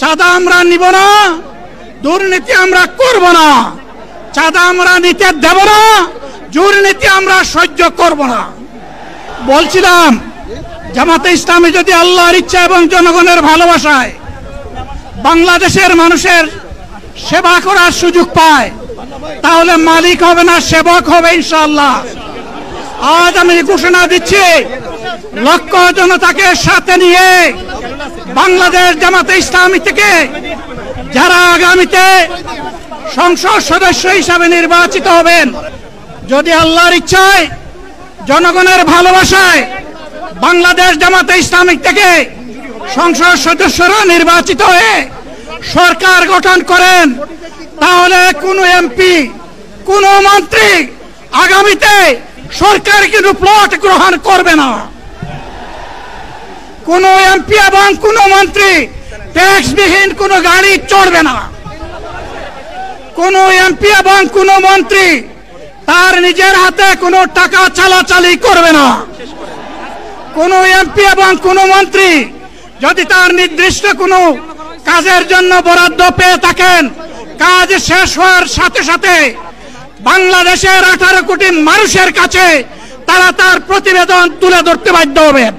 চাঁদা আমরা নিব না, দুর্নীতি আমরা করব না। চাঁদা আমরা নিতে দেব না, দুর্নীতি আমরা সহ্য করব না। বলছিলাম জামাতে ইসলামী যদি আল্লাহর ইচ্ছা এবং জনগণের ভালোবাসায় বাংলাদেশের মানুষের সেবা করার সুযোগ পায়, তাহলে মালিক হবে না, সেবক হবে ইনশাআল্লাহ। আজ আমি ঘোষণা দিচ্ছি, লক্ষ জনতাকে সাথে নিয়ে বাংলাদেশ জামাতে ইসলামী থেকে যারা আগামীতে সংসদ সদস্য হিসাবে নির্বাচিত হবেন, যদি আল্লাহর ইচ্ছায় জনগণের ভালোবাসায় বাংলাদেশ জামাতে ইসলামী থেকে সংসদ সদস্যরা নির্বাচিত হয়ে সরকার গঠন করেন, তাহলে কোন এমপি, কোন মন্ত্রী আগামীতে সরকার কিন্তু প্লট গ্রহণ করবে না। কোন এমপি এবং কোন মন্ত্রী ট্যাক্সবিহীন কোন গাড়ি চড়বে না। কোন এমপি এবং কোন মন্ত্রী তার নিজের হাতে কোনো টাকা চালাচালি করবে না। কোন এমপি এবং কোন মন্ত্রী যদি তার নির্দিষ্ট কোনো কাজের জন্য বরাদ্দ পেয়ে থাকেন, কাজ শেষ হওয়ার সাথে সাথে বাংলাদেশের 18 কোটি মানুষের কাছে তারা তার প্রতিবেদন তুলে ধরতে বাধ্য হবেন।